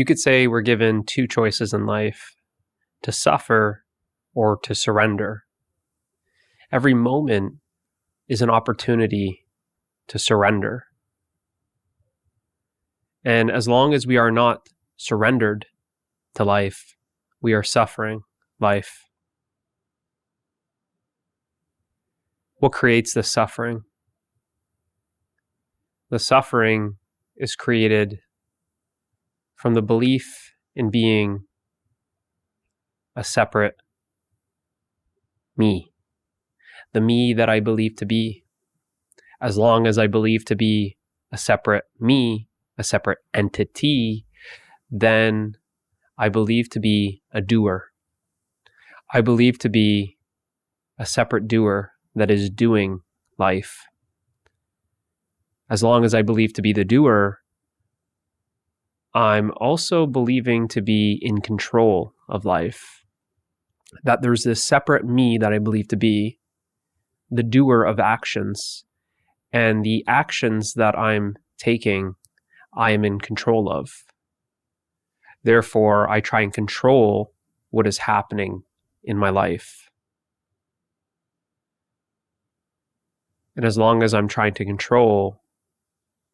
You could say we're given two choices in life: to suffer or to surrender. Every moment is an opportunity to surrender. And as long as we are not surrendered to life, we are suffering life. What creates this suffering? The suffering is created from the belief in being a separate me, the me that I believe to be. As long as I believe to be a separate me, a separate entity, then I believe to be a doer. I believe to be a separate doer that is doing life. As long as I believe to be the doer, I'm also believing to be in control of life. That there's this separate me that I believe to be the doer of actions, and the actions that I'm taking, I am in control of. Therefore, I try and control what is happening in my life. And as long as I'm trying to control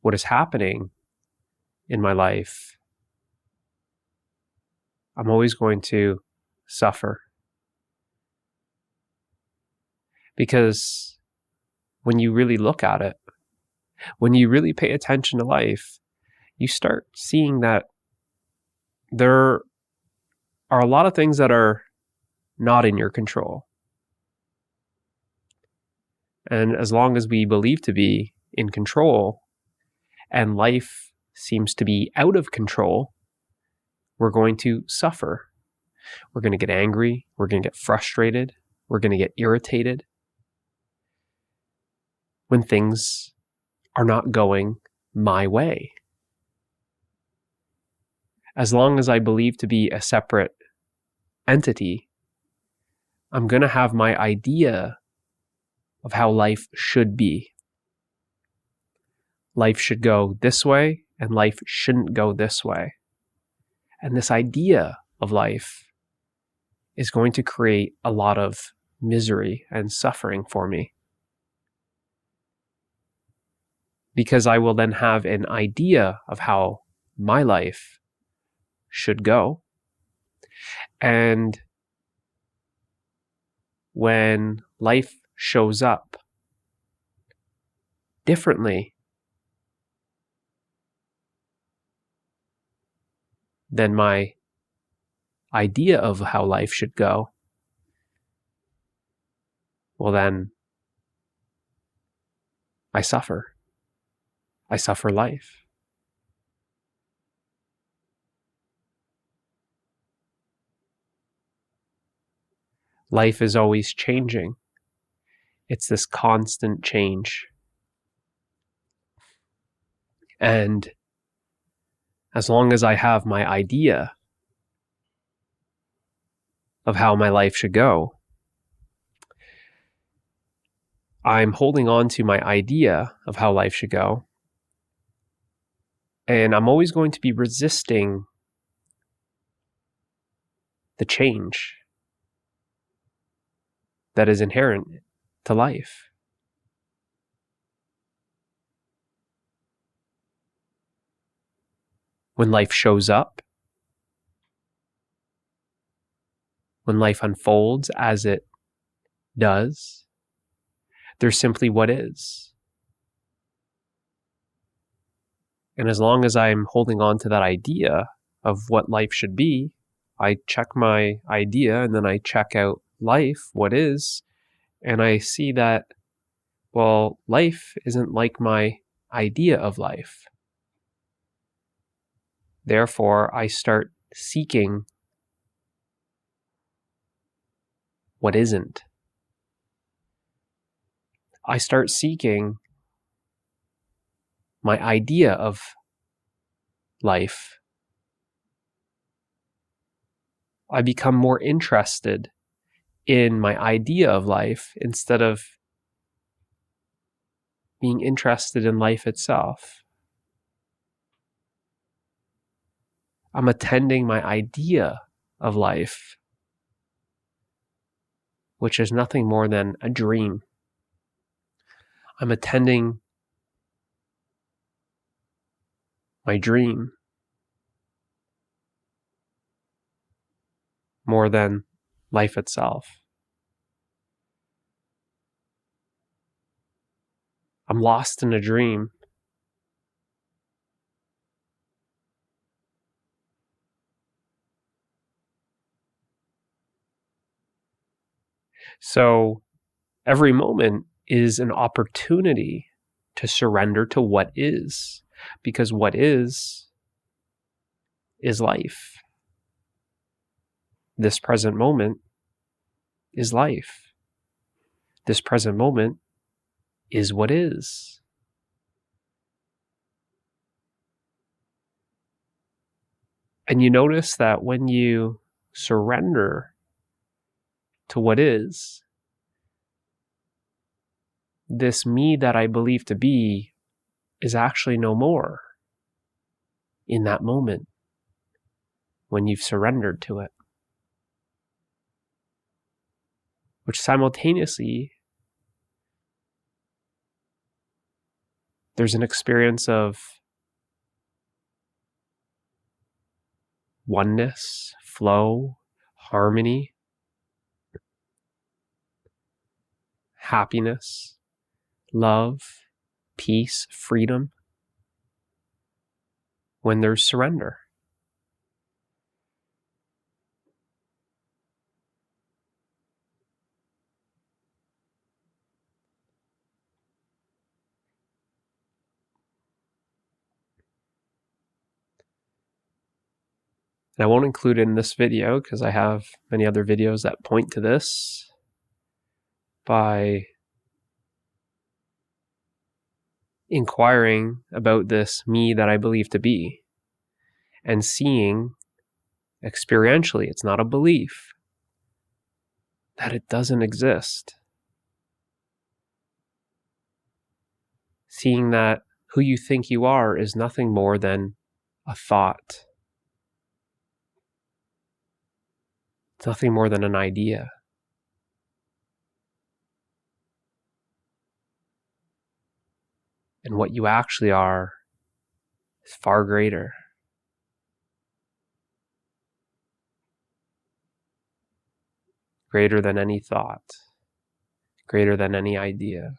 what is happening in my life, I'm always going to suffer. Because when you really look at it, when you really pay attention to life, you start seeing that there are a lot of things that are not in your control. And as long as we believe to be in control and life seems to be out of control, we're going to suffer. We're going to get angry. We're going to get frustrated. We're going to get irritated when things are not going my way. As long as I believe to be a separate entity, I'm going to have my idea of how life should be. Life should go this way, and life shouldn't go this way. And this idea of life is going to create a lot of misery and suffering for me. Because I will then have an idea of how my life should go. And when life shows up differently than my idea of how life should go, well then, I suffer. I suffer life. Life is always changing. It's this constant change. And as long as I have my idea of how my life should go, I'm holding on to my idea of how life should go. And I'm always going to be resisting the change that is inherent to life. When life shows up, when life unfolds as it does, there's simply what is. And as long as I'm holding on to that idea of what life should be, I check my idea and then I check out life, what is, and I see that, well, life isn't like my idea of life. Therefore, I start seeking what isn't. I start seeking my idea of life. I become more interested in my idea of life instead of being interested in life itself. I'm attending my idea of life, which is nothing more than a dream. I'm attending my dream more than life itself. I'm lost in a dream. So every moment is an opportunity to surrender to what is, because what is life. This present moment is life. This present moment is what is. And you notice that when you surrender to what is, this me that I believe to be is actually no more in that moment when you've surrendered to it. Which simultaneously, there's an experience of oneness, flow, harmony, happiness, love, peace, freedom, when there's surrender. And I won't include it in this video because I have many other videos that point to this by inquiring about this me that I believe to be and seeing experientially, it's not a belief, that it doesn't exist. Seeing that who you think you are is nothing more than a thought. It's nothing more than an idea. And what you actually are is far greater. Greater than any thought. Greater than any idea.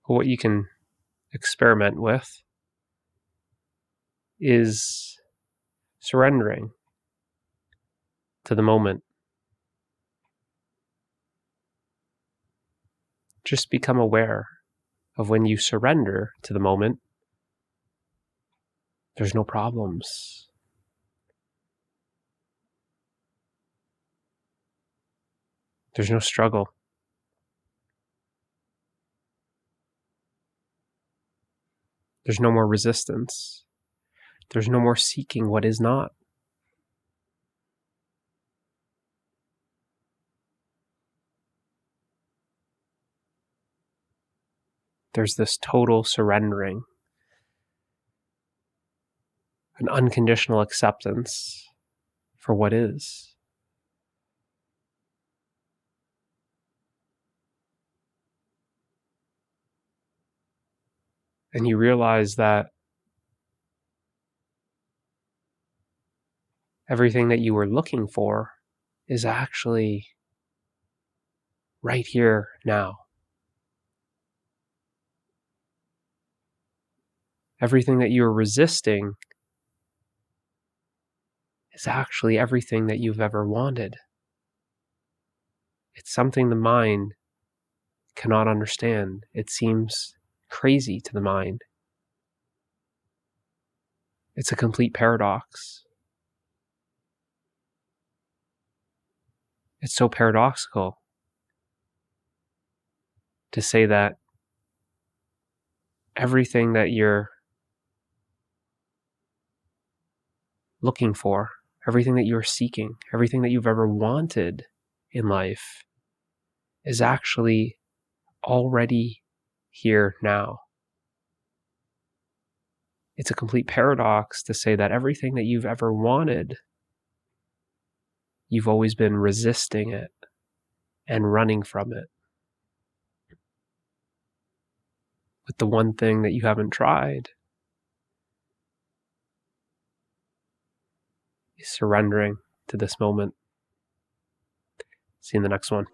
What you can experiment with is surrendering to the moment. Just become aware of when you surrender to the moment, there's no problems. There's no struggle. There's no more resistance. There's no more seeking what is not. There's this total surrendering, an unconditional acceptance for what is. And you realize that everything that you were looking for is actually right here now. Everything that you were resisting is actually everything that you've ever wanted. It's something the mind cannot understand. It seems crazy to the mind. It's a complete paradox. It's so paradoxical to say that everything that you're looking for everything that you're seeking, everything that you've ever wanted in life is actually already here now. It's a complete paradox to say that everything that you've ever wanted, you've always been resisting it and running from it. But the one thing that you haven't tried is surrendering to this moment. See you in the next one.